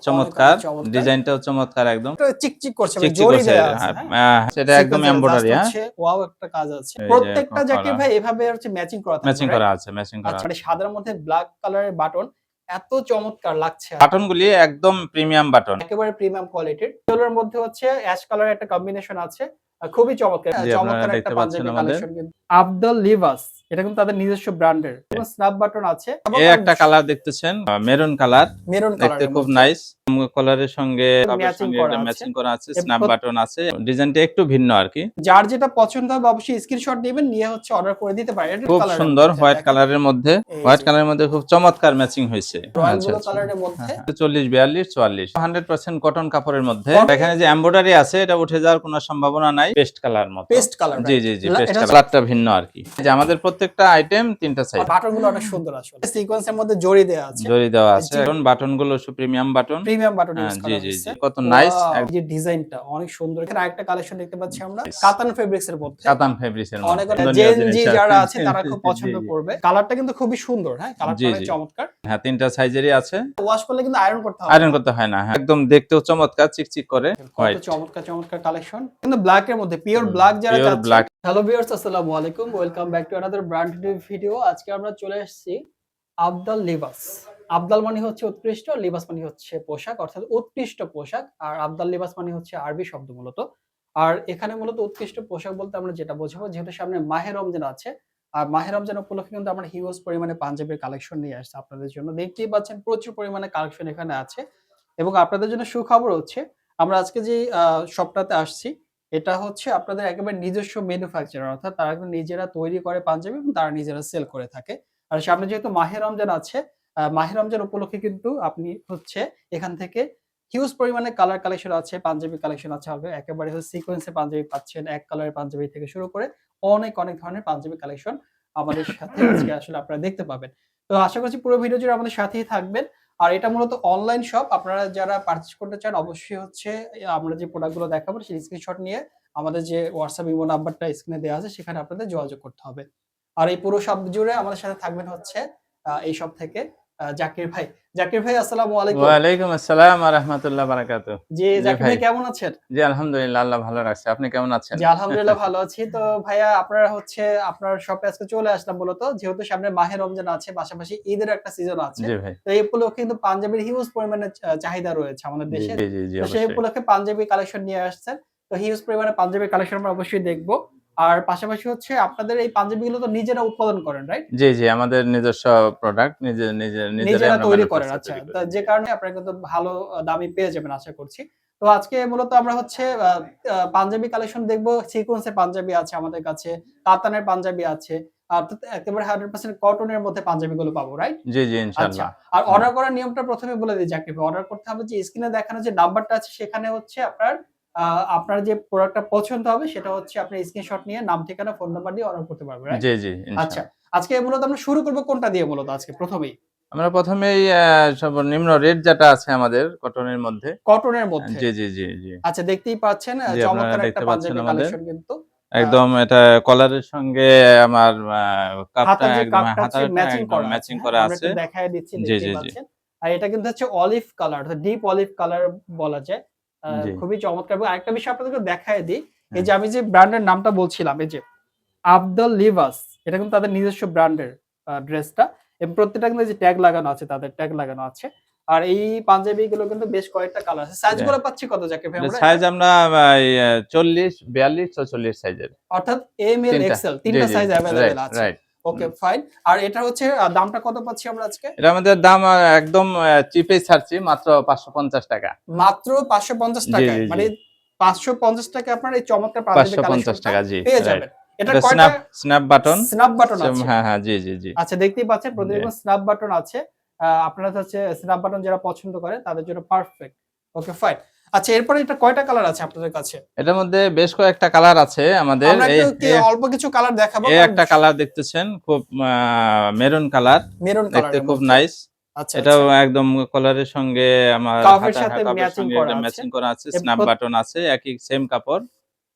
চমৎকার, ডিজাইনটাও চমৎকার একদম। চিকচিক করছে, মানে জরি দেয়া আছে। হ্যাঁ, সেটা একদম এমব্রয়ডারি। হ্যাঁ, ওয়াও একটা কাজ আছে। প্রত্যেকটা জাকির ভাই এভাবে হচ্ছে ম্যাচিং করা থাকবে। ম্যাচিং করা আছে, ম্যাচিং করা। আচ্ছা, সাদার মধ্যে ব্ল্যাক কালারের বাটন, এত চমৎকার লাগছে। বাটনগুলি একদম প্রিমিয়াম বাটন, একেবারে প্রিমিয়াম কোয়ালিটির। এগুলোর মধ্যে হচ্ছে অ্যাশ কালারের একটা কম্বিনেশন আছে, খুবই চমৎকার। চমৎকার একটা পাঞ্জাবি কালেকশন কিন্তু আব্দুল লিভাস, এটা কিন্তু তাদের নিজস্ব ব্র্যান্ডের। এবং স্ন্যাপ বাটন আছে। এই একটা কালার দেখতেছেন, মেরুন কালার, মেরুন দেখতে কালার, খুব নাইস। কালারের সঙ্গে ম্যাচিং করা আছে, স্ন্যাপ বাটন আছে। ডিজাইনটা একটু ভিন্ন আর কি। যার যেটা পছন্দ হবে অবশ্যই স্ক্রিনশট নেবেন, নিয়ে হচ্ছে অর্ডার করে দিতে পারেন। খুব সুন্দর হোয়াইট কালারের মধ্যে, হোয়াইট কালারের মধ্যে খুব চমৎকার ম্যাচিং হয়েছে। রয়্যাল ব্লু কালারের মধ্যে 40, 42, 44 100% কটন কাপড়ের মধ্যে। এখানে যে এমব্রয়ডারি আছে এটা উঠে যাওয়ার কোনো সম্ভাবনা নাই। পেস্ট কালার মতো, পেস্ট কালার। জি জি জি, পেস্ট কালারটা ভিন্ন আর কি। যে আমাদের প্রত্যেকটা আইটেম তিনটা সাইজ। বাটনগুলো অনেক সুন্দর আসলে, সিকোয়েন্সের মধ্যে জড়ি দেওয়া আছে, জড়ি দেওয়া আছে। এখন বাটনগুলো premium button, premium button use করা জি জি হয়েছে। জি, কত নাইস। এই ডিজাইনটা অনেক সুন্দর। এখানে আরেকটা কালেকশন দেখতে পাচ্ছি আমরা, কাতান ফেব্রিক্স এর মধ্যে। কাতান ফেব্রিক্স এর অনেক মধ্যে জেনজি যারা আছে তারা খুব পছন্দ করবে। কালারটা কিন্তু খুবই সুন্দর। হ্যাঁ, কালারটা অনেক চমৎকার। হ্যাঁ, তিনটা সাইজেরই আছে। ওয়াশ করলে কিন্তু আয়রন করতে হবে, আয়রন করতে হয় না। হ্যাঁ, একদম দেখতেও চমৎকার, চিকচিক করে। কত চমৎকার চমৎকার কালেকশন, কিন্তু ব্ল্যাক এর মধ্যে, পিওর ব্ল্যাক যারা চাচ্ছেন। হ্যালো ভিউয়ার্স, আসসালামু আলাইকুম, welcome back to another brand new video. আজকে আমরা চলে এসেছি আব্দুল লিবাস। আব্দাল মানে হচ্ছে উৎকৃষ্ট, লিবাস মানে হচ্ছে পোশাক, অর্থাৎ উৎকৃষ্ট পোশাক। আর আব্দাল লিবাস মানে হচ্ছে আরবি শব্দ মূলত। আর এখানে মূলত উৎকৃষ্ট পোশাক বলতে আমরা যেটা বোঝাবো, যেহেতু সামনে মাহে রমজান আছে, আর মাহে রমজান উপলক্ষে কিন্তু আমরা হিউজ পরিমাণে পাঞ্জাবির কালেকশন নিয়ে আসছি আপনাদের জন্য। দেখতেই পাচ্ছেন প্রচুর পরিমাণে কালেকশন এখানে আছে। এবং আপনাদের জন্য সুখবর হচ্ছে, আমরা আজকে যে শপটাতে আসছি, এটা হচ্ছে আপনাদের একেবারে নিজস্ব ম্যানুফ্যাকচারার, অর্থাৎ তারা কিন্তু নিজেরা তৈরি করে পাঞ্জাবি এবং তারা নিজেরা সেল করে থাকে। আর সামনে যেহেতু মাহে রমজান আছে, মাহে রমজান উপলক্ষে কিন্তু আপনি হচ্ছে এখান থেকে হিউজ পরিমাণে কালার কালেকশন আছে, পাঞ্জাবি কালেকশন আছে। হবে একেবারে সিকোয়েন্সে পাঞ্জাবি পাচ্ছেন, এক কালারের পাঞ্জাবি থেকে শুরু করে অনেক অনেক ধরনের পাঞ্জাবি কালেকশন আমাদের সাথে আজকে আসলে আপনারা দেখতে পাবেন। তো আশা করছি পুরো ভিডিও জুড়ে আমাদের সাথেই থাকবেন। আর এটা মূলত অনলাইন শপ। আপনারা যারা পারচেজ করতে চান অবশ্যই হচ্ছে আমরা যে প্রোডাক্টগুলো দেখাবো সেই স্ক্রিনশট নিয়ে আমাদের যে হোয়াটসঅ্যাপ ইমো নাম্বারটা স্ক্রিনে দেওয়া আছে সেখানে আপনাদের যোগাযোগ করতে হবে। আর এই পুরো শপ জুড়ে আমাদের সাথে থাকবেন হচ্ছে এই শপ থেকে জাকির ভাই। জাকির ভাই, আসসালামু আলাইকুম। ওয়া আলাইকুম আসসালাম ওয়া রাহমাতুল্লাহি ওয়া বারাকাতুহু। জি জাকির ভাই, কেমন আছেন? জি আলহামদুলিল্লাহ, আল্লাহ ভালো রাখছে। আপনি কেমন আছেন? জি আলহামদুলিল্লাহ ভালো আছি। তো ভাইয়া, আপনারা হচ্ছে আপনার শপে আজকে চলে আসলাম মূলত যেহেতু সামনে মাহে রমজান আছে, পাশাপাশি ঈদের একটা সিজন আছে। জি ভাই। তো এই উপলক্ষে কিন্তু পাঞ্জাবির হিউজ পরিমাণে চাহিদা রয়েছে আমাদের দেশে। জি জি জি, তো সেই উপলক্ষে পাঞ্জাবি কালেকশন নিয়ে আসছেন। তো হিউজ পরিমাণে পাঞ্জাবি কালেকশন আমরা অবশ্যই দেখব। আর পাশাপাশি হচ্ছে আপনাদের এই পাঞ্জাবিগুলো তো নিজেরা উৎপাদন করেন, রাইট? জি জি, আমাদের নিজস্ব প্রোডাক্ট নিজেরা তৈরি করেন। আচ্ছা, তো যে কারণে আপনারা কিন্তু ভালো দামে পেয়ে যাবেন আশা করছি। তো আজকে মূলত আমরা হচ্ছে পাঞ্জাবি কালেকশন দেখব। সিকোয়েন্সের পাঞ্জাবি আছে আমাদের কাছে, কাতানের পাঞ্জাবি আছে। অর্থাৎ একেবারে 100% কটনের মধ্যে পাঞ্জাবিগুলো পাবো, রাইট? জি জি, আচ্ছা, ইনশাআল্লাহ। আর অর্ডার করার নিয়মটা প্রথমে বলে দিই জাকির ভাই। অর্ডার করতে হবে যে স্ক্রিনে দেখানো যে নাম্বারটা আছে সেখানে হচ্ছে আপনার যে প্রোডাক্টটা পছন্দ হবে সেটা হচ্ছে আপনি স্ক্রিনশট নিয়ে নাম, ঠিকানা, ফোন নাম্বার দিয়ে অর্ডার করতে পারবেন, রাইট? জি জি, আচ্ছা, ইনশাআল্লাহ। আজকে মূলত আমরা শুরু করব কোনটা দিয়ে মূলত আজকে প্রথমেই? আমরা প্রথমেই সর্বনিম্ন রেট যেটা আছে আমাদের কটনের মধ্যে। কটনের মধ্যে। জি জি জি জি। আচ্ছা, দেখতেই পাচ্ছেন জি, আপনারা চমৎকার একটা দেখতে পাচ্ছেন পাঞ্জাবি আমাদের কালেকশন কিন্তু। একদম এটা কলারের সঙ্গে আমার কাপটা হাতার যে একদম কাপটা আছে হাতাটা ম্যাচিং একদম করা আছে। ম্যাচিং হ্যাঁ, করা আমরা আছে। একটু দেখায় দিচ্ছি, জি দেখতেই জি জি পাচ্ছেন। আর এটা কিন্তু হচ্ছে অলিভ কালার, অর্থাৎ ডিপ অলিভ কালার বলা যায়। জি। খুবই চমৎকার। এবং আরেকটা বিষয় আপনাদেরকে দেখায় দিই। এই হ্যাঁ। যে আমি যে ব্র্যান্ডের নামটা বলছিলাম, এই যে আব্দুল লিবাস, এটা কিন্তু তাদের নিজস্ব ব্র্যান্ডের ড্রেসটা। এবং প্রত্যেকটা কিন্তু এই যে ট্যাগ লাগানো আছে, তাদের ট্যাগ লাগানো আছে। আর এই পাঞ্জাবিগুলো কিন্তু বেশ কয়েকটা কালার আছে। সাইজগুলো পাচ্ছি কত জাকির ভাই আমরা? সাইজ আমরা 40, 42, 44 সাইজের। অর্থাৎ এম, এল, তিনটা। এক্সেল জি ৩ টা জি, সাইজ এভেইলেবল রাইট আছে। রাইট। Okay fine. আর এটা হচ্ছে দামটা কত পাচ্ছি আমরা আজকে? এটা আমাদের দাম একদম চিপেই ছাড়ছি, মাত্র 550 টাকা। মাত্র ৫৫০ জি টাকায়। জি জি, মানে ৫৫০ টাকায় আপনার এই চমৎকার পাঞ্জাবি 550 কালেকশনটা টাকা, জি পেয়ে রাইট। যাবেন। এটা এটা কয়টা স্ন্যাপ বাটন। স্ন্যাপ বাটন আছে? হ্যাঁ হ্যাঁ, জি জি জি। আচ্ছা, দেখতেই পাচ্ছেন জি। প্রতিরকম স্ন্যাপ বাটন আছে। আপনারা হচ্ছে স্ন্যাপ বাটন যারা পছন্দ করে তাদের জন্য পারফেক্ট। Okay fine. আচ্ছা, এরপরে এটা কয়টা কালার আছে আপনাদের কাছে? এটার মধ্যে বেশ কয়েকটা কালার আছে আমাদের। আমরা একটু অল্প কিছু কালার দেখাবো। এই একটা কালার দেখতেছেন, খুব মেরুন কালার, মেরুন দেখতে কালারের খুব মধ্যে। নাইস। আচ্ছা, এটাও আচ্ছা। একদম কলারের সঙ্গে আমার কাফের সাথে কাপড়ের ম্যাচিং সঙ্গে করা একদম আছে। ম্যাচিং করা আছে। স্ন্যাপ বাটন আছে, একই সেম কাপড়।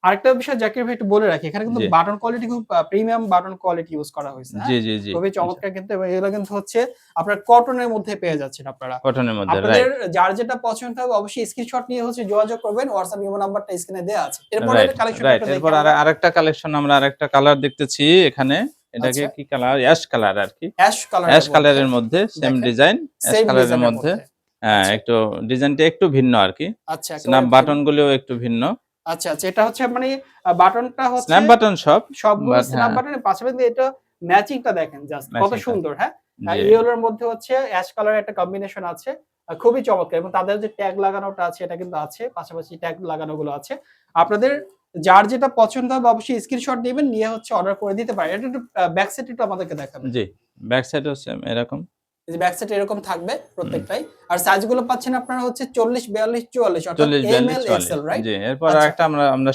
আরেকটা বিষয় জাকির ভাই একটু বলে রাখি, এখানে কিন্তু জি বাটন কোয়ালিটি খুব প্রিমিয়াম বাটন কোয়ালিটি ইউজ করা হয়েছে। জি হ্যাঁ, জি জি খুবই চমৎকার কিন্তু, এবং এগুলো কিন্তু হচ্ছে আপনার কটনের মধ্যে পেয়ে যাচ্ছেন আপনারা। কটনের মধ্যে, আপনাদের রাইট যার যেটা পছন্দ হবে অবশ্যই স্ক্রিনশট নিয়ে হচ্ছে যোগাযোগ করবেন। হোয়াটসঅ্যাপ ইমো নাম্বারটা স্ক্রিনে দেয়া আছে। এরপরে রাইট কালেকশনটা রাইট একটু দেখি এরপর আমরা। আরেকটা কালেকশন, আমরা আরেকটা কালার দেখতেছি এখানে। এটাকে আচ্ছা, কি কালার, অ্যাশ কালার আর কি। অ্যাশ অ্যাশ কালারের মধ্যে কালারের মধ্যে সেম দেখেন, ডিজাইন, অ্যাশ সেম কালারের ডিজাইনের মধ্যে। মধ্যে। হ্যাঁ, আচ্ছা, একটু ডিজাইনটা একটু ভিন্ন আর কি। আচ্ছা, স্ন্যাপ একেবারে ভিন্ন। বাটন গুলিও একটু ভিন্ন। আচ্ছা, আচ্ছা, এটা হচ্ছে মানে বাটনটা হচ্ছে স্ন্যাপ বাটন সব, সবগুলো বাট স্ন্যাপ হ্যাঁ, বাটনের পাশাপাশি এটা ম্যাচিংটা দেখেন জাস্ট কত ম্যাচিংটা। সুন্দর। হ্যাঁ, জি ইয়েলোর মধ্যে হচ্ছে অ্যাশ কালারের একটা কম্বিনেশন আছে। খুবই চমৎকার, এবং তাদের যে ট্যাগ লাগানোটা আছে এটা কিন্তু আছে, পাশাপাশি ট্যাগ লাগানোগুলো আছে। আপনাদের যার যেটা পছন্দ হবে অবশ্যই স্ক্রিনশট দিবেন, নিয়ে হচ্ছে অর্ডার করে দিতে পারেন। এটা একটু ব্যাক সাইড একটু আমাদেরকে দেখাবেন। জি, ব্যাক সাইডও সেম এরকম। এই যে ব্যাক সাইড এরকম থাকবে হুম, প্রত্যেকটাই। আর সাইজ গুলো পাচ্ছেন আপনারা হচ্ছে 40, 42, 44 অর্থাৎ 40 এম 42 এল 44। XL, right? জি, এরপর আচ্ছা, আরেকটা আমরা আমরা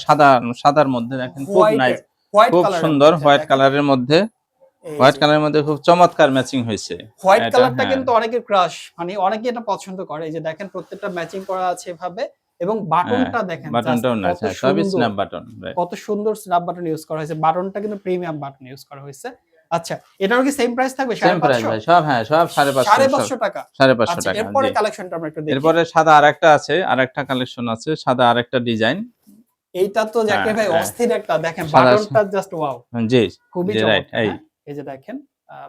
সাদার মধ্যে দেখেন, খুব হোয়াইট নাইস, হোয়াইট খুব কালারের সুন্দর মধ্যে হোয়াইট দেখেন। কালারের মধ্যে। এই হোয়াইট যে কালারের মধ্যে খুব চমৎকার ম্যাচিং হয়েছে হোয়াইট এটা। কালারটা হ্যাঁ, কিন্তু অনেকের ক্রাশ, মানে অনেকে এটা পছন্দ করে। এই যে দেখেন প্রত্যেকটা ম্যাচিং করা আছে এভাবে, এবং হ্যাঁ, বাটনটা দেখেন জাস্ট বাটনটাও নাইস। কত হ্যাঁ, সবই সুন্দর, স্ন্যাপ বাটন, রাইট। কত সুন্দর স্ন্যাপ বাটন ইউজ করা হয়েছে। বাটনটা কিন্তু প্রিমিয়াম বাটন ইউজ করা হয়েছে। আচ্ছা, এটারও কি সেম প্রাইস থাকবে সেম প্রাইস 550? ভাই, সব হ্যাঁ, সব 550, সব 550 টাকা। 550 আচ্ছা, টাকা। এরপরে জি, কালেকশনটা আমরা একটু দেখি। এরপরে সাদা আরেকটা আছে, আরেকটা কালেকশন আছে, সাদা আরেকটা ডিজাইন। এইটা তো হ্যাঁ, জাকির ভাই হ্যাঁ, অস্থির একটা, দেখেন সাদা, বাটনটা জাস্ট ওয়াও, জি খুবই জি, রাইট। চমৎকার। এই হ্যাঁ, এই যে দেখেন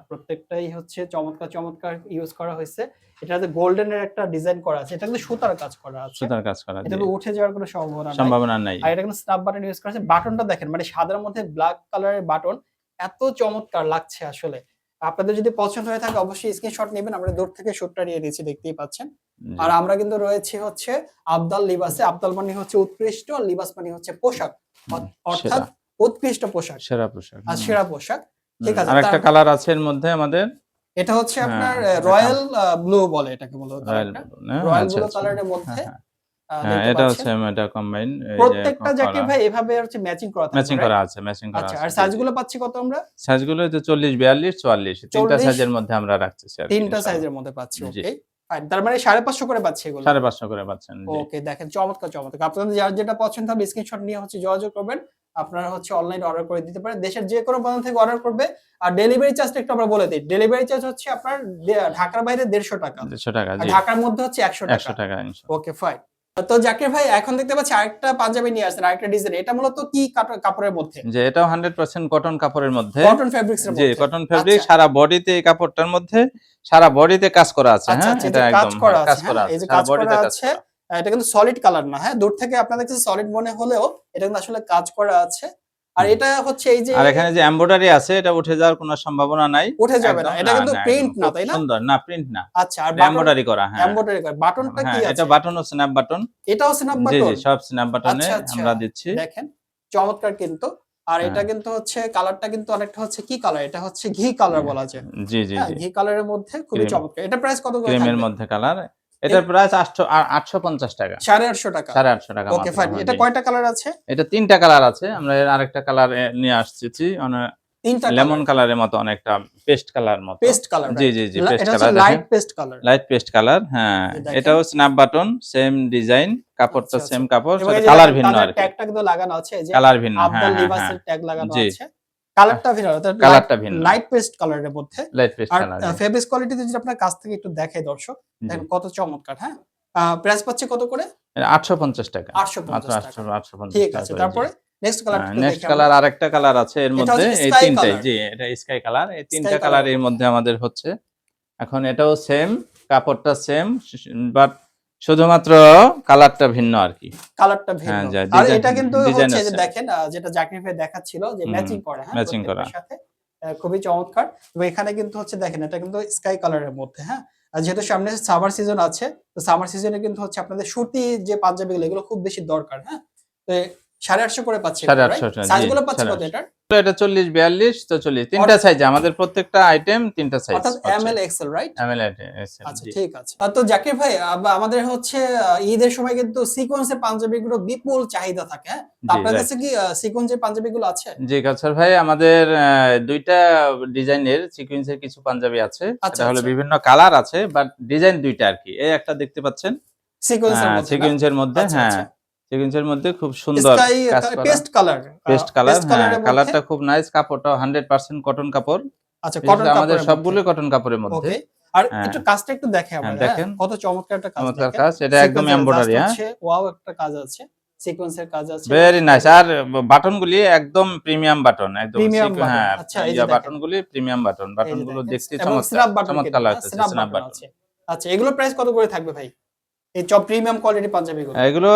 প্রত্যেকটাই হচ্ছে চমৎকার চমৎকার ইউজ করা হয়েছে। এটাতে গোল্ডেন এর একটা ডিজাইন করা আছে, এটা কিন্তু সুতার কাজ করা আছে। সুতার কাজ করা, এটা জি, তো উঠে যাওয়ার কোনো সম্ভাবনা নাই। সম্ভাবনা নাই। আর এটা কিন্তু স্ন্যাপ বাটন ইউজ করা আছে। বাটনটা দেখেন, মানে সাদার মধ্যে ব্ল্যাক কালারের বাটন, এত চমৎকার লাগছে আসলে। আপনাদের যদি পছন্দ হয়ে থাকে অবশ্যই স্ক্রিনশট নিবেন। আমরা দূর থেকে শুটটা নিয়ে নিয়েছি, দেখতেই পাচ্ছেন। জি, আর আমরা কিন্তু রয়েছি হচ্ছে আবদাল লিবাসে। আবদাল মানে হচ্ছে উৎকৃষ্ট, আর লিবাস মানে হচ্ছে পোশাক। অর্থাৎ সেরা উৎকৃষ্ট পোশাক সেরা পোশাক। আর সেরা পোশাক। ঠিক আছে। আরেকটা কালার আছে এর মধ্যে আমাদের। এটা হচ্ছে হ্যাঁ, আপনার এটা রয়্যাল ব্লু বলে এটাকে, মূলত রয়্যাল কালারটা। ব্লু না? রয়্যাল আচ্ছা ব্লু আচ্ছা। কালারের হ্যাঁ মধ্যে হ্যাঁ হ্যাঁ, দেখতে এটাও পাচ্ছেন। সেম, এটা কম্বাইন, এই যে প্রত্যেকটা জ্যাকেট করা, ভাই এভাবে হচ্ছে ম্যাচিং করা থাকবে, ম্যাচিং রাইট? করা আছে, ম্যাচিং করা আচ্ছা, আছে। আর জি সাইজ জি, গুলো পাচ্ছি কত আমরা? সাইজগুলো তো 40 42 44 তিনটা 40, সাইজের মধ্যে আমরা রাখছি আর কি, 3টা ইনশাআল্লাহ। সাইজের মধ্যে পাচ্ছি। জি, ওকে, ফাইন। তার মানে 550 করে পাচ্ছি এগুলো। 550 করে পাচ্ছেন। জি, ওকে, দেখেন চমৎকার চমৎকার। আপনাদের যার যেটা পছন্দ হবে স্ক্রিনশট নিয়ে হচ্ছে যোগাযোগ করবেন। আপনারা হচ্ছে অনলাইনে অর্ডার করে দিতে পারেন। দেশের যে কোনো প্রান্ত থেকে অর্ডার করবে। আর ডেলিভারি চার্জটা একটু আমরা বলে দেই। ডেলিভারি চার্জ হচ্ছে আপনার ঢাকার বাইরে 150 টাকা। 150 টাকা। আর জি, ঢাকার মধ্যে হচ্ছে 100 টাকা। 100 টাকা ইনশাআল্লাহ। ওকে, ফাইন। তো জাকির ভাই এখন দেখতে পাচ্ছি আরেকটা পাঞ্জাবি নিয়ে আসছেন, আরেকটা ডিজাইন। এটা মূলত কি কাপড়ের মধ্যে? যে এটাও 100% কটন কাপড়ের মধ্যে। কটন ফেব্রিক্স এর জি, মধ্যে। কটন ফেব্রিক, আচ্ছা, সারা বডিতে এই কাপড়টার মধ্যে সারা বডিতে কাজ করা আছে। আচ্ছা, হ্যাঁ, আচ্ছা, এই এটা যে কাজ একদম করা কাজ আছে। করা হ্যাঁ, আছে, এই যে সারা কাজ করা বডিতে কাজ আছে। করা। এটা কিন্তু সলিড কালার না। হ্যাঁ, দূর থেকে আপনার কাছে সলিড মনে হলেও এটা কিন্তু আসলে কাজ করা আছে। আর হুম। এটা হচ্ছে এই যে আর এখানে যে এমব্রয়ডারি আছে, এটা উঠে যাওয়ার কোনো সম্ভাবনা নাই। উঠে যাবে না। একদম এটা না, কিন্তু না, একদম প্রিন্ট না, খুব তাই না? সুন্দর। না, প্রিন্ট না। আচ্ছা, আর এটা বাটন এমব্রয়ডারি করা, হ্যাঁ। এমব্রয়ডারি করা। বাটনটা কি হ্যাঁ, এটা আছে? বাটনও স্ন্যাপ বাটন। এটাও স্ন্যাপ জি, জি, বাটন? সব স্ন্যাপ বাটনে আচ্ছা, আচ্ছা, আমরা দিচ্ছি। দেখেন চমৎকার কিন্তু। আর হ্যাঁ, এটা কিন্তু হচ্ছে কালারটা কিন্তু অনেকটা হচ্ছে কি কালার? এটা হচ্ছে ঘি কালার বলা যায়। জি, জি, হ্যাঁ, জি। ঘি কালারের মধ্যে খুবই ক্রিম, চমৎকার। এটা প্রাইস কত করে ক্রিমের থাকবে? মধ্যে কালার। এর এটার প্রাইস 850 টাকা। 850 টাকা। 850 টাকা ওকে, মাত্র। ফাইন। হ্যাঁ, এটা জি। কয়টা কালার আছে? এটা ৩টা কালার আছে। আমরা এর আরেকটা কালার নিয়ে আসতেছি। 3টা লেমন কালার। কালারের মতো, অনেকটা পেস্ট কালার মতো। পেস্ট কালার, জি, রাইট? জি, জি, পেস্ট এটা হচ্ছে কালার দেখেন। Light paste colour. Light paste colour, হ্যাঁ। এই যে দেখেন। এটাও স্ন্যাপ বাটন, সেম ডিজাইন, কাপড়টা আচ্ছা, সেম আচ্ছা। কাপড়, এবং শুধু এই যে কালার দেখেন ভিন্ন তাদের আরকি। ট্যাগটা কিন্তু লাগানো আছে, এই যে কালার ভিন্ন, হ্যাঁ, আবদাল হ্যাঁ, হ্যাঁ। লিবাসের ট্যাগ লাগানো জি, আছে। কালারটা ভিন্ন, অর্থাৎ কালারটা ভিন্ন। লাইট পেস্ট কালারের মধ্যে। লাইট পেস্ট আর কালার, জি। ফেব্রিক কোয়ালিটি যদি আপনার কাছ থেকে একটু দেখাই দর্শক, জি। দেখেন কত চমৎকার। হ্যাঁ, প্রাইস পাচ্ছে কত করে? এটা 850 টাকা। মাত্র 850 টাকা। 850 ঠিক টাকা আছে। করে, জি। তারপরে নেক্সট কালারটা একটু নেক্সট দেখি আমরা। কালার, আরেকটা কালার আছে এর এটা মধ্যে। হচ্ছে এই স্কাই তিনটাই, কালার। জি, এটা স্কাই কালার। এই স্কাই তিনটা কালার কালারের এর মধ্যে। মধ্যে আমাদের হচ্ছে। এখন এটাও সেম, কাপড়টা সেম, বাট শুধুমাত্র কালারটা ভিন্ন আরকি। কালারটা ভিন্ন। হ্যাঁ, যা আর ডিজাইন, এটা কিন্তু ডিজাইন হচ্ছে যে আছে। দেখেন যেটা জাকির ভাই দেখাচ্ছিল যে হুম, ম্যাচিং করা, হ্যাঁ, ম্যাচিং করা। প্রত্যেকটার সাথে। খুবই চমৎকার। এবং এখানে কিন্তু হচ্ছে দেখেন এটা কিন্তু স্কাই কালারের মধ্যে, হ্যাঁ। আর যেহেতু সামনে সামার সিজন আছে, তো সামার সিজনে কিন্তু হচ্ছে আপনাদের সুতি যে পাঞ্জাবিগুলো এগুলো খুব বেশি দরকার, হ্যাঁ। তো 850 করে পাচ্ছি এগুলো, রাইট? 850 টাকা, সাইজ জি, গুলো পাচ্ছি কত 850। এটার? এটা 40 42 তো 40 তিনটা সাইজ আমাদের, প্রত্যেকটা আইটেম তিনটা সাইজ অর্থাৎ এম হচ্ছে। L XL, right? ML SL, আচ্ছা, জি। ঠিক আছে। তো জাকির ভাই আমাদের হচ্ছে ঈদের সময় কিন্তু সিকোয়েন্সের পাঞ্জাবিগুলো বিপুল চাহিদা থাকে, হ্যাঁ? তো জি, আপনার রাইট। কাছে কি সিকোয়েন্সের পাঞ্জাবিগুলো আছে? জি, কাউসার ভাই, আমাদের ২ টা ডিজাইনের সিকোয়েন্সের কিছু পাঞ্জাবি আছে। আচ্ছা, সেটা হলো আচ্ছা। বিভিন্ন কালার আছে, বাট ডিজাইন ২ টা আরকি। এই একটা দেখতে পাচ্ছেন সিকোয়েন্সের মধ্যে না? সিকোয়েন্সের মধ্যে, আচ্ছা, হ্যাঁ। আচ্ছা। সিকোয়েন্সের মধ্যে খুব সুন্দর স্কাই কাজ করা, পেস্ট কালার, পেস্ট কালার, হ্যাঁ কালারটা খুব নাইস, কাপড়টা 100% কটন কাপড়। আচ্ছা, কটন কাপড়, আমাদের সবগুলো কটন কাপড়ের মধ্যে। ওকে, আর হ্যাঁ একটু কাজটা একটু দেখে আমরা, হ্যাঁ, হ্যাঁ দেখেন কত চমৎকার একটা কাজ, চমৎকার দেখেন কাজ, এটা একদম সিকোয়েন্সের এমব্রয়ডারি। জাস্ট হ্যাঁ হচ্ছে ওয়াও একটা কাজ আছে, সিকোয়েন্সের কাজ আছে, ভেরি নাইস। আর বাটনগুলি একদম প্রিমিয়াম বাটন, একদম প্রিমিয়াম বাটন। হ্যাঁ আচ্ছা, এই যে দেখেন, বাটনগুলি প্রিমিয়াম বাটন, এই যে বাটনগুলো দেখেন, দেখতে এবং চমৎকার, স্ন্যাপ বাটন চমৎকার কিন্তু, লাগতেছে, স্ন্যাপ স্ন্যাপ বাটন বাটন। আছে। আচ্ছা, এগুলো প্রাইস কত করে থাকবে ভাই, এই সব প্রিমিয়াম কোয়ালিটি পাঞ্জাবিগুলো? এগুলো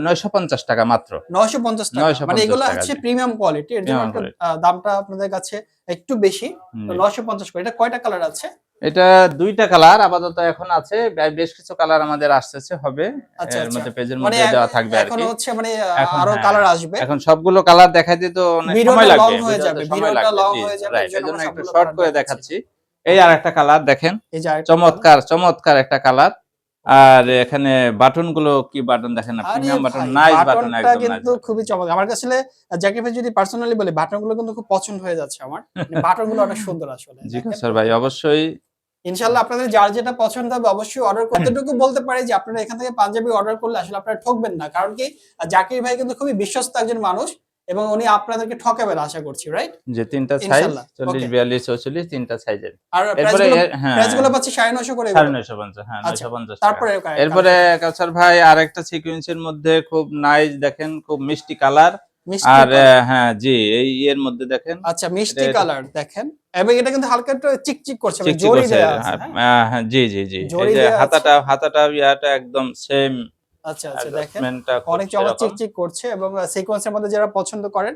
950 টাকা মাত্র। 950 টাকা, মানে 950 এগুলো টাকা, হচ্ছে জি। প্রিমিয়াম কোয়ালিটি, এর জন্য প্রিমিয়াম একটু কোয়ালিটি। দামটা আপনাদের কাছে একটু বেশি। তো জি। 950 করে, এটা কয়টা কালার আছে? এটা 2টা কালার আপাতত এখন আছে, বেশ কিছু কালার আমাদের আসতেছে, হবে আচ্ছা এর আচ্ছা, মধ্যে পেজের মানে মধ্যে দেওয়া থাকবে আর এখন কি। হচ্ছে মানে এখন আরো হ্যাঁ, কালার আসবে, এখন সবগুলো কালার দেখাইতে তো অনেক সময় ভিডিওটা লং লাগবে, হয়ে যাবে, সময় ভিডিওটা লাগবে, লং জি হয়ে যাবে, এর রাইট। জন্য এজন্য আমরা একটু সবগুলো শর্ট কালার করে দেখাচ্ছি। দেখাচ্ছি। এই আরেকটা কালার দেখেন, এই যে আরেকটা কালার, চমৎকার চমৎকার একটা কালার। আর এখানে বাটন গুলো কি বাটন দেখেন না, আরে প্রিমিয়াম বাটন, ভাই নাইস বাটন, বাটনটা একদম নাইস কিন্তু বাটন। খুবই চমৎকার। আমার কাছে জাকির ভাই যদি পার্সোনালি বলি, বাটনগুলো কিন্তু খুব পছন্দ হয়ে যাচ্ছে আমার, বাটনগুলো অনেক সুন্দর আসলে, জি দেখেন স্যার ভাই, অবশ্যই। ইনশাআল্লাহ আপনাদের যার যেটা পছন্দ হবে অবশ্যই অর্ডার করতে। এতটুকু বলতে পারি যে আপনারা এখান থেকে পাঞ্জাবি অর্ডার করলে আসলে আপনারা ঠকবেন না, কারণ কি জাকির ভাই কিন্তু খুবই বিশ্বস্ত একজন মানুষ এবং উনি আপনাদেরকে ঠকাবেন আশা করছি, রাইট? যে তিনটা সাইজ, ইনশাআল্লাহ, 40, ওকে। 42, 44, তিনটা সাইজের। আর এরপরে হ্যাঁ, প্রাইস গুলো পাচ্ছি 950 করে এগুলো। 950, হ্যাঁ আচ্ছা, 950 টাকা। তারপরে এরপরে কাউসার ভাই আরেকটা সিকোয়েন্সের মধ্যে খুব নাইস, দেখেন খুব মিষ্টি কালার। মিষ্টি আর কালার, হ্যাঁ জি, এই এর মধ্যে দেখেন, আচ্ছা মিষ্টি এটা কালার দেখেন, এবং এটা কিন্তু হালকা একটু চিকচিক করছে, মানে চিকচিক জরি করছে। দেয়া আছে, হ্যাঁ হ্যাঁ জি জি জি, এই জরি যে দেয়া আছে। হাতাটা ইয়াটা একদম সেম, আচ্ছা আচ্ছা, দেখেন অ্যাডজাস্টমেন্টটা খুব অনেক চমৎকার সেরকম। চিকচিক করছে, এবং সিকোয়েন্সের মধ্যে যারা পছন্দ করেন,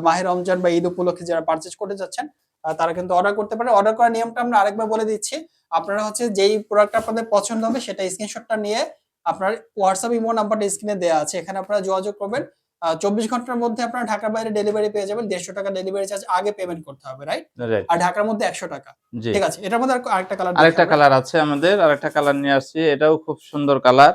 মাহে রমজান বা ঈদ উপলক্ষে যারা পারচেজ করতে যাচ্ছেন, তারা কিন্তু অর্ডার করতে পারে। অর্ডার করার নিয়মটা আমরা আরেকবার বলে দিচ্ছি। আপনারা হচ্ছে যেই প্রোডাক্ট আপনাদের পছন্দ হবে সেটা স্ক্রিনশটটা নিয়ে আপনার হোয়াটসঅ্যাপ ইমো নাম্বারটা স্ক্রিনে দেওয়া আছে, এখানে আপনারা যোগাযোগ করবেন। 24 ঘন্টার মধ্যে আপনারা ঢাকার বাইরে ডেলিভারি পেয়ে যাবেন। 150 টাকা ডেলিভারি চার্জ আগে পেমেন্ট করতে হবে, রাইট? রাইট, আর ঢাকার মধ্যে 100 টাকা। জি। ঠিক আছে, এটার মধ্যে আরেকটা কালার আরেকটা কালার আছে আমাদের, আরেকটা কালার নিয়ে আসছি, এটাও খুব সুন্দর কালার,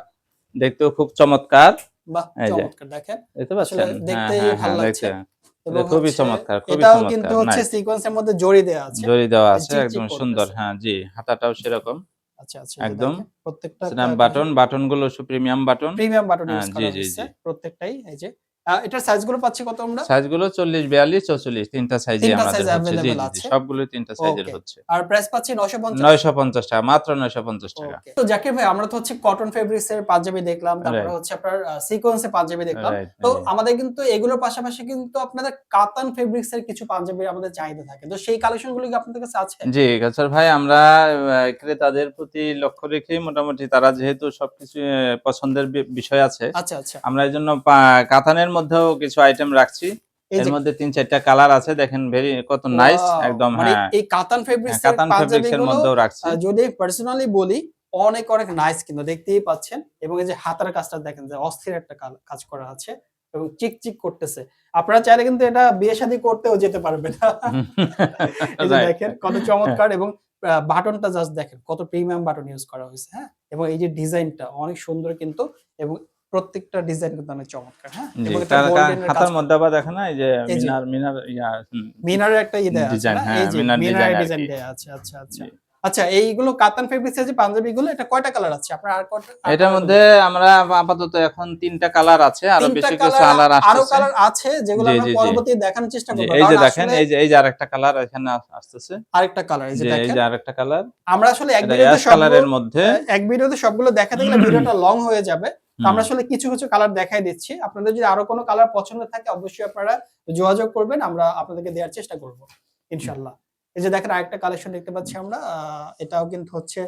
দেখতেও খুব চমৎকার। বাহ, এই যে চমৎকার, দেখেন দেখতে আসলে পাচ্ছেন, হ্যাঁ দেখতেই হ্যাঁ ভালো হ্যাঁ, লাগছে। দেখতে এবং খুবই হচ্ছে চমৎকার, খুবই এটাও চমৎকার, কিন্তু হচ্ছে নাইস। সিকোয়েন্সের মধ্যে জড়ি দেয়া আছে, জরি দেওয়া আছে, চিকচিক একদম সুন্দর, করতেছে। হ্যাঁ জি, হাতাটাও সেরকম আচ্ছা আচ্ছা, এই যে একদম দেখেন প্রত্যেকটা স্ন্যাপ বাটন, বাটনগুলো প্রিমিয়াম বাটন। প্রিমিয়াম বাটন হ্যাঁ ইউজ জি করা জি হয়েছে জি, প্রত্যেকটাই। এই যে এটার সাইজগুলো পাচ্ছি কত আমরা? সাইজগুলো 40, 42, 44, তিনটা সাইজে তিনটা আমাদের সাইজ হচ্ছে, জি अवेलेबल জি জি, আছে, সবগুলো তিনটা সাইজের ওকে। হচ্ছে। আর প্রাইস পাচ্ছি 950। 950 টাকা, মাত্র 950 টাকা। ওকে, তো জাকির ভাই আমরা তো হচ্ছে কটন ফেব্রিক্স এর পাঞ্জাবি দেখলাম, তারপরে রাইট হচ্ছে আপনার সিকোয়েন্সের পাঞ্জাবি দেখলাম। রাইট, তো আমাদের কিন্তু এগুলোর পাশাপাশি কিন্তু আপনাদের কাতান ফেব্রিক্স এর কিছু পাঞ্জাবি আমাদের চাহিদা থাকে, তো সেই কালেকশন গুলো কি আপনাদের কাছে আছে? জি কাউসার ভাই, আমরা ক্রেতাদের প্রতি লক্ষ্য রেখে মোটামুটি, তারা যেহেতু সবকিছু পছন্দের বিষয় আছে, আচ্ছা আচ্ছা, আমরা এই জন্য কাতানের মধ্যেও কিছু আইটেম রাখছি। এই এর যে মধ্যে 3-4টা কালার আছে, দেখেন কত নাইস ওয়াও, একদম। মানে হ্যাঁ, এই কাতান ফেব্রিক্স এর কাতান পাঞ্জাবি ফেব্রিক্স এর গুলো মধ্যেও রাখছি। যদি পার্সোনালি বলি অনেক অনেক নাইস, কিন্তু দেখতেই পাচ্ছেন, এবং এই যে হাতার কাজটা দেখেন যে অস্থির একটা কাজ করা আছে এবং চিকচিক করতেছে। আপনারা চাইলে কিন্তু এটা বিয়ে শাদী করতেও যেতে পারবেন। এই যে রাইট, দেখেন কত চমৎকার, এবং বাটনটা জাস্ট দেখেন কত প্রিমিয়াম বাটন ইউজ করা হয়েছে, হ্যাঁ, এবং এই যে ডিজাইনটা অনেক সুন্দর কিন্তু, এবং প্রত্যেকটা ডিজাইন কিন্তু অনেক চমৎকার, হ্যাঁ, জি, এবং এটা গোল্ডেন এর কাজ হাতার মধ্যে আবার দেখেন না, এই যে এই যে মিনার ইয়া মিনারের একটা দেয়া আছে ডিজাইন, না, হ্যাঁ এই যে মিনার মিনারের ডিজাইন আর ডিজাইন কি। দেয়া আছে। আচ্ছা আচ্ছা, জি। আচ্ছা এইগুলো কাতান ফেব্রিক্স এর যে পাঞ্জাবিগুলো, এটা কয়টা কালার আছে আপনার? আর কয়টা? এটার মধ্যে আমরা আপাতত এখন 3টা কালার আছে, আরো তিনটা বেশি কিছু কালার, কালার আরো আসতেছে। কালার আছে যেগুলো জি আমরা জি জি পরবর্তীতে দেখানোর চেষ্টা জি, করব, এই যে কারণ দেখেন, আসলে এই যে আরেকটা কালার এখানে আসতেছে, আরেকটা কালার, এই যে যে এই দেখেন যে আরেকটা কালার, আমরা আসলে এক এটা ভিডিওতে অ্যাশ কালারের মধ্যে। এক ভিডিওতে সবগুলো দেখাতে গেলে ভিডিওটা লং হয়ে যাবে, তো হুম, আমরা আসলে কিছু কিছু কালার দেখাই দিচ্ছি। আপনাদের যদি আরো কোনো কালার পছন্দ থাকে অবশ্যই আপনারা যোগাযোগ করবেন, আমরা আপনাদেরকে দেওয়ার চেষ্টা করব ইনশাআল্লাহ। এই যে দেখেন আরেকটা কালেকশন দেখতে পাচ্ছি আমরা, এটাও কিন্তু হচ্ছে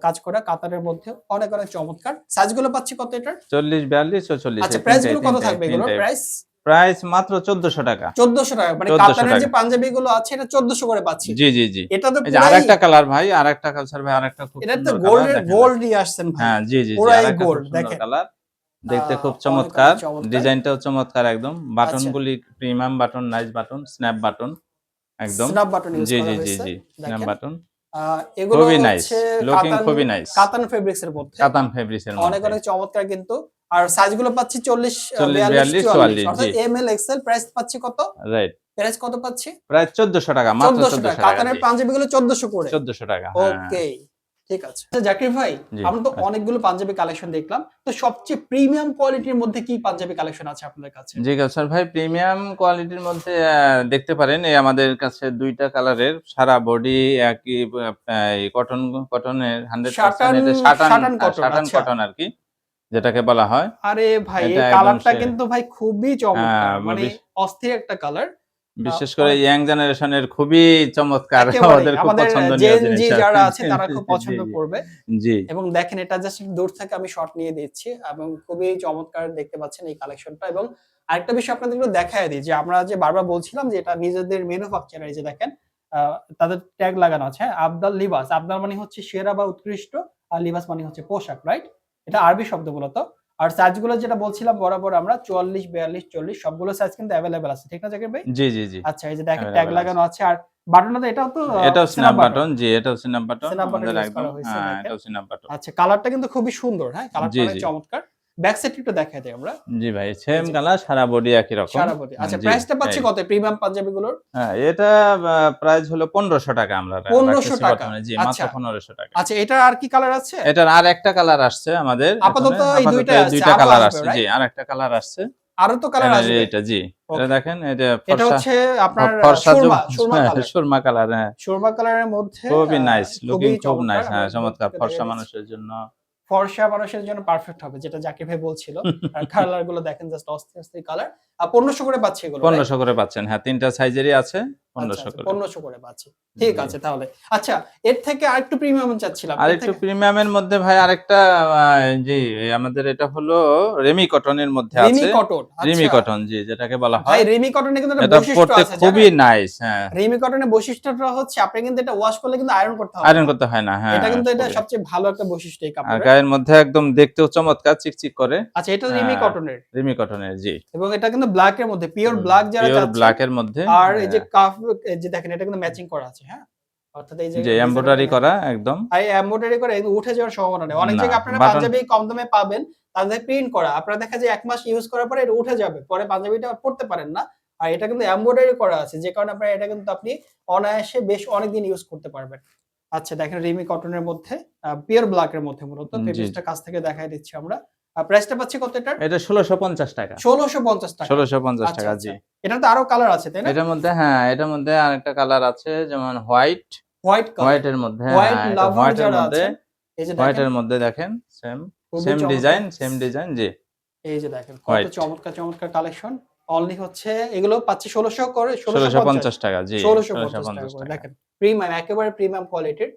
কাজ করা কাতারের মধ্যে, অনেক অনেক চমৎকার। সাইজগুলো পাচ্ছি কত এটার? 40, 42, 44, আচ্ছা, এই প্রাইস গুলো কত তিনটাই থাকবে এগুলোর প্রাইস? প্রাইস মাত্র 1400 টাকা। 1400 টাকা, মানে 1400 কাতানের টাকা, যে পাঞ্জাবি গুলো আছে এটা 1400 করে পাচ্ছি। জি জি জি। এটা তো এই যে পুরাই, আরেকটা কালার ভাই, আরেকটা কালচার ভাই, আরেকটা খুব এটা তো সুন্দর কালার, দেখেন। গোল্ড দিয়ে আসছেন ভাই, হ্যাঁ জি জি জি, পুরাই আরেকটা খুব গোল্ড সুন্দর দেখেন, কালার, দেখতে খুব অনেক চমৎকার, অনেক চমৎকার। ডিজাইনটাও চমৎকার একদম, আচ্ছা, বাটনগুলি premium button, nice button, snap button একদম। স্ন্যাপ বাটন ইউজ জি করা জি জি হয়েছে, জি, স্ন্যাপ দেখেন বাটন এগুলো খুবই নাইস, হচ্ছে লুকিং খুবই নাইস, কাতান ফেব্রিক্স এর মধ্যে, কাতান ফেব্রিক্স এর অনেক মধ্যে। অনেক চমৎকার কিন্তু। আর সাইজগুলো পাচ্ছি 40, 40, 42, 42, 44, 44, অর্থাৎ G M L XL. Price পাচ্ছি কত? রাইট, প্রাইস কত পাচ্ছি? প্রায় 1400 টাকা, মাত্র 1400 টাকা, 1400 টাকা, কাতানের জি পাঞ্জাবিগুলো 1400 করে। 1400 টাকা, হ্যাঁ ওকে, ঠিক আছে। আচ্ছা জাকির ভাই, জি আমরা তো অনেকগুলো পাঞ্জাবি কালেকশন দেখলাম, তো সবচেয়ে প্রিমিয়াম কোয়ালিটির মধ্যে কি পাঞ্জাবি কালেকশন আছে আপনাদের কাছে? জি কাউসার ভাই, প্রিমিয়াম কোয়ালিটির মধ্যে দেখতে পারেন এই আমাদের কাছে ২ টা কালারের সারা বডি একই কটনের 100% শাটান, এটা সাটান শাটান কটন, সাটান আচ্ছা। কটন আরকি যেটাকে বলা হয়। আরে ভাই, এটা এই একদম কালারটা কিন্তু ভাই খুবই চমৎকার, হ্যাঁ, মানে অস্থির একটা কালার। বিশেষ করে অনেক ইয়াং জেনারেশনের খুবই চমৎকার, একেবারে ওদের খুব আমাদের পছন্দনীয় জেন জি জিনিস যারা আরকি। আছে তারা খুব জি, পছন্দ জি, করবে। জি, এবং দেখেন এটা জাস্ট দূর থেকে আমি শট নিয়ে দিচ্ছি এবং খুবই চমৎকার দেখতে পাচ্ছেন এই কালেকশনটা। এবং আরেকটা বিষয় আপনাদের একটু দেখায় দিই যে আমরা যে বারবার বলছিলাম যে এটা নিজেদের ম্যানুফ্যাকচারার, এই যে দেখেন তাদের ট্যাগ লাগানো আছে, হ্যাঁ? আবদাল লিবাস। আবদাল মানে হচ্ছে সেরা বা উৎকৃষ্ট, আর লিবাস মানে হচ্ছে পোশাক, রাইট? এটা আরবি শব্দ মূলত। আর সাইজ গুলো যেটা বলছিলাম বরাবর আমরা 44, 42, 40 সবগুলো সাইজ কিন্তু এভেইলেবল আছে। ঠিক না জাকির ভাই? জি, জি, জি, আচ্ছা, এই যে দেখেন ট্যাগ এভেইলেবল আছে। লাগানো আছে। আর বাটনটা তো এটাও তো এটাও সিনাপ স্ন্যাপ বাটন। বাটন, জি, এটাও স্ন্যাপ বাটন সিনাপ বাটন আমাদের ইউজ একদম। করা হয়েছে হ্যাঁ, দেখেন। এটাও স্ন্যাপ বাটন। আচ্ছা, কালারটা কিন্তু খুবই সুন্দর, হ্যাঁ? কালারটা জি, অনেক জি, চমৎকার। ব্যাক সাইড একটু দেখাই দেই আমরা। জি ভাই, এই সেম যে কালার, সারা বডি একই রকম। সারা বডি। আচ্ছা, জি, প্রাইসটা পাচ্ছি এই। কত প্রিমিয়াম পাঞ্জাবিগুলোর? হ্যাঁ, এটা প্রাইস হলো ৳১৫০০ আমরা রাখতেছি ৳১৫০০। বর্তমানে। জি, মাত্র আচ্ছা। ৳১৫০০। আচ্ছা, এটার আর কি কালার আছে? এটার আরেকটা কালার আসছে আমাদের এখানে। আপাতত এই ২ আপাতত টাই এই ২ আসছে। টা আরো কালার আসবে, আসছে। জি, রাইট? আরেকটা কালার আসছে। আরো তো কালার আসবে। এইটা, জি। এটা ওকে। দেখেন, এটা এটা ফর্সা, হচ্ছে আপনার ফর্সা সুরমা হ্যাঁ, কালার। সুরমা কালার, হ্যাঁ। সুরমা কালারের মধ্যে খুবই নাইস, খুবই লুকিং খুব চমৎকার। নাইস। আমরা হ্যাঁ, দূর চমৎকার থেকে ফর্সা দেখাই দিচ্ছি। মানুষের জন্য। ফর্সা মানুষের জন্য পারফেক্ট হবে, যেটা জাকির ভাই বলছিল। আর কালার গুলো দেখেন জাস্ট অস্থির, অস্থির কালার। ১৫০০ করে পাচ্ছি এগুলো, রাইট? ১৫০০ করে পাচ্ছেন। হ্যাঁ, ৩ টা সাইজেরই আছে, আচ্ছা, ১৫০০ আচ্ছা, করে। ১৫০০ করে পাচ্ছি। ঠিক জি। আছে তাহলে। আচ্ছা, এর থেকে আরেকটু প্রিমিয়াম চাচ্ছিলাম। এর আরেকটু থেকে প্রিমিয়ামের মধ্যে ভাই আরেকটা আ জি, আমাদের এটা হলো রেমি কটনের মধ্যে রিমি আছে। কটন। রিমি আচ্ছা। কটন, জি, যেটাকে বলা ভাই হয়। রিমি কটনে কিন্তু একটা এটা বৈশিষ্ট্য পড়তে আছে, খুবই জানেন? নাইস, হ্যাঁ। রিমি কটনের বৈশিষ্ট্যটা হচ্ছে আপনি কিন্তু এটা ওয়াশ করলে কিন্তু আয়রন করতে হবে আয়রন না। করতে হয় না। হ্যাঁ, এটা কিন্তু এটা খুবই। সবচেয়ে ভালো একটা বৈশিষ্ট্য এই আর কাপড়ের। গায়ের মধ্যে একদম দেখতেও চমৎকার, চিকচিক করে। আচ্ছা, এটা রিমি হ্যাঁ, কটনের। রিমি কটনের, জি। এবং এটা কিন্তু ব্ল্যাক এর মধ্যে, পিওর ব্ল্যাক যারা পিওর চাচ্ছেন। ব্ল্যাক এর মধ্যে, আর এই যে হ্যাঁ। কাফ, এই যে দেখেন এটা কিন্তু ম্যাচিং করা আছে, হ্যাঁ? অর্থাৎ এই যে জি, ডিজাইনটা এমব্রয়ডারি কিন্তু করা একদম। আর এমব্রয়ডারি করে এগুলো উঠে যাওয়ার সম্ভাবনা নেই। অনেক না, জায়গায় আপনারা বাটন। পাঞ্জাবি কম দামে পাবেন, তাদের প্রিন্ট করা। আপনারা দেখা যায় ১ মাস ইউজ করার পরে এটা উঠে যাবে। পরে পাঞ্জাবিটা আর পড়তে পারেন না। আর এটা কিন্তু এমব্রয়ডারি করা আছে, যে কারণে আপনারা এটা কিন্তু আপনি অনায়াসে বেশ অনেকদিন ইউজ করতে পারবেন। আচ্ছা, দেখেন রিমি কটনের মধ্যে পিওর ব্ল্যাক এর মধ্যে মূলত জি, জি। পেটিসটা কাছ থেকে দেখায় দিচ্ছি আমরা। প্রাইসটা পাচ্ছি কত এটার? এটা ৳১৬৫০। ৳১৬৫০। আচ্ছা, ৳১৬৫০, আচ্ছা। জি। এটার তো আরো কালার আছে, তাই না? এটার মধ্যে, হ্যাঁ, এটার মধ্যে আরেকটা কালার আছে, যেমন হোয়াইট। White colour. হোয়াইটের মধ্যে, হোয়াইট হ্যাঁ, এটা লাভার হোয়াইটের যারা মধ্যে, আছেন, এই যে দেখেন দেখেন সেম, খুবই সেম চমৎকার। ডিজাইন, জি। এই যে দেখেন কত হোয়াইট। চমৎকার, চমৎকার কালেকশন। অনলি হচ্ছে এগুলো পাচ্ছি ১৬০০ করে, ১৬৫০। ৳১৬৫০, জি, ৳১৬৫০ করে। ৳১৬৫০। দেখেন প্রিমিয়াম, একেবারে প্রিমিয়াম কোয়ালিটির।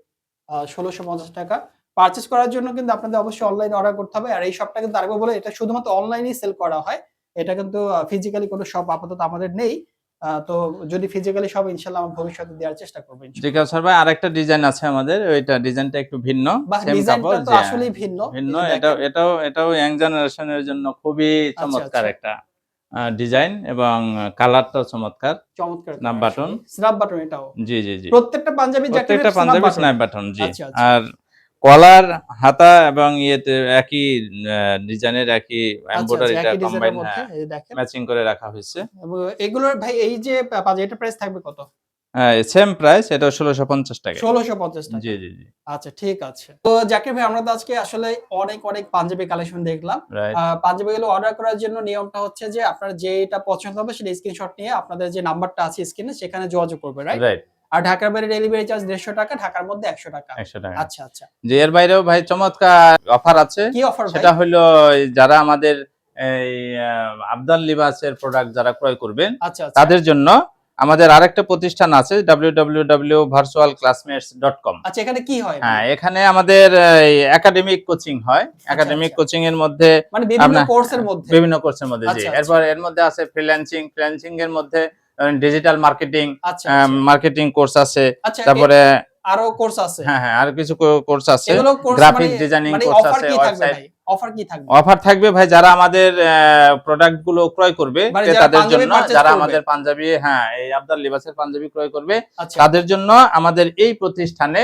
৳১৬৫০। পারচেজ করার জন্য কিন্তু আপনাদের অবশ্যই অনলাইনে অর্ডার করতে হবে। আর এই শপটা কিন্তু আরেকবার বলে, এটা শুধুমাত্র অনলাইনেই সেল করা হয়। এটা কিন্তু ফিজিক্যালি কোনো শপ আপাতত আমাদের নেই। তো যদি ফিজিক্যালি শপ ইনশাআল্লাহ আমরা ভবিষ্যতে দেওয়ার চেষ্টা করব জি, ইনশাআল্লাহ। কাউসার ভাই, আরেকটা ডিজাইন আছে আমাদের। ওইটা ডিজাইনটা একটু ভিন্ন। বাহ! সেম ডিজাইনটা কাপড়, তো জি, আসলেই ভিন্ন। ভিন্ন। এই যে এটাও দেখেন। এটাও ইয়াং জেনারেশনের জন্য খুবই আচ্ছা, চমৎকার আচ্ছা। একটা ডিজাইন, এবং কালারটাও চমৎকার। চমৎকার স্ন্যাপ কালার বাটন। আসলে। স্ন্যাপ বাটন এটাও। জি, জি, জি। প্রত্যেকটা পাঞ্জাবি জ্যাকেটের প্রত্যেকটা স্ন্যাপ পাঞ্জাবি বাটন। স্ন্যাপ বাটন, জি। আচ্ছা, আচ্ছা। আর কলার, হাতা এবং ইয়েতে একই ডিজাইনের, একই আচ্ছা, আচ্ছা। এমব্রয়ডারিটা একই ডিজাইনের কম্বাইন, মধ্যে হ্যাঁ, এই যে দেখেন। ম্যাচিং করে রাখা হইছে। এবং এগুলোর ভাই এই যে পাঞ্জাবিটার প্রাইস থাকবে কত? হ্যাঁ, সেম প্রাইস, এটাও ৳১৬৫০। ৳১৬৫০। জি, জি, জি। আচ্ছা, ঠিক আছে। তো জাকির ভাই, আমরা তো আজকে আসলে অনেক, অনেক পাঞ্জাবি কালেকশন দেখলাম। রাইট, পাঞ্জাবিগুলো অর্ডার করার জন্য নিয়মটা হচ্ছে যে আপনার যেটা পছন্দ হবে সেটা স্ক্রিনশট নিয়ে আপনাদের যে নাম্বারটা আছে স্ক্রিনে সেখানে যোগাযোগ করবে, রাইট? রাইট। আর ঢাকার বাইরে ডেলিভারি চার্জ ৳১৫০, ঢাকার মধ্যে ৳১০০। ৳১০০। আচ্ছা, আচ্ছা। জি, এর বাইরেও ভাই চমৎকার অফার আছে। কি অফার ভাই? সেটা হইলো, যারা আমাদের এই আবদাল লিবাসের প্রোডাক্ট যারা ক্রয় করবেন, আচ্ছা, আচ্ছা। তাদের জন্য আমাদের আরেকটা প্রতিষ্ঠান আছে, www.virtualclassmates.com। আচ্ছা, এখানে কি হয় মানে? হ্যাঁ, এখানে আমাদের একাডেমিক কোচিং হয়। একাডেমিক আচ্ছা। কোচিং এর মধ্যে মানে বিভিন্ন আপনার কোর্সের মধ্যে। বিভিন্ন কোর্সের মধ্যে, জি। আচ্ছা, আচ্ছা। এরপর এর মধ্যে আছে ফ্রিল্যান্সিং এর মধ্যে ডিজিটাল মার্কেটিং, আচ্ছা, আচ্ছা। মার্কেটিং কোর্স আছে। আচ্ছা, তারপরে আরো কোর্স আছে। হ্যাঁ, হ্যাঁ, আরো কিছু কোর্স আছে। এগুলো কোর্স গ্রাফিক মানে, ডিজাইনিং মানে কোর্স অফার আছে, কি থাকবে ওয়েবসাইট। ভাই? অফার কি থাকবে? অফার থাকবে ভাই, যারা আমাদের প্রোডাক্ট গুলো ক্রয় করবে মানে যারা ক্রেতাদের পাঞ্জাবি জন্য, পারচেজ যারা করবে। আমাদের পাঞ্জাবি, হ্যাঁ, এই আবদাল লিবাসের পাঞ্জাবি ক্রয় করবে, আচ্ছা। তাদের জন্য আমাদের এই প্রতিষ্ঠানে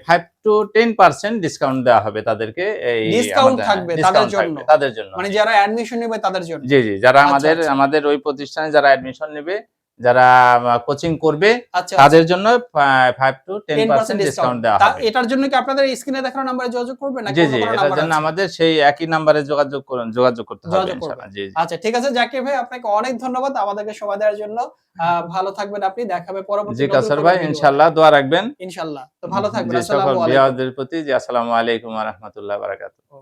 5 to 10% ডিসকাউন্ট দেওয়া হবে তাদেরকে। এই ডিসকাউন্ট আমাদের থাকবে তাদের ডিসকাউন্ট জন্য। তাদের জন্য। মানে যারা অ্যাডমিশন নেবে তাদের জন্য। জি, জি, যারা আচ্ছা, আচ্ছা। আমাদের ওই প্রতিষ্ঠানে যারা অ্যাডমিশন নেবে যারা কোচিং করবে আচ্ছা তাদের জন্য 5 to 10% 10% ডিসকাউন্ট ডিসকাউন্ট দেওয়া হবে। এটার জন্য কি আপনাদের স্ক্রিনে দেখানো নম্বরে যোগাযোগ করবেন নাকি জি অন্য জি, কোনো এটার নাম্বার জন্য আছে? আমাদের সেই একই নাম্বারে যোগাযোগ করতে হবে যোগাযোগ করবেন। ইনশাআল্লাহ। জি জি। আচ্ছা ঠিক আছে জাকির ভাই, আপনাকে অনেক ধন্যবাদ আমাদেরকে সময় দেওয়ার জন্য। ভালো থাকবেন আপনি। দেখা হবে পরবর্তী জি নতুন কাউসার কোনো ভাই, ভিডিওতে। ইনশাআল্লাহ দোয়া রাখবেন। ইনশাআল্লাহ। তো ভালো থাকবেন। জি সকল আসসালামু আলাইকুম। ভিউয়ারদের প্রতি জি আসসালামু আলাইকুম ওয়া রাহমাতুল্লাহি ওয়া বারাকাতুহু।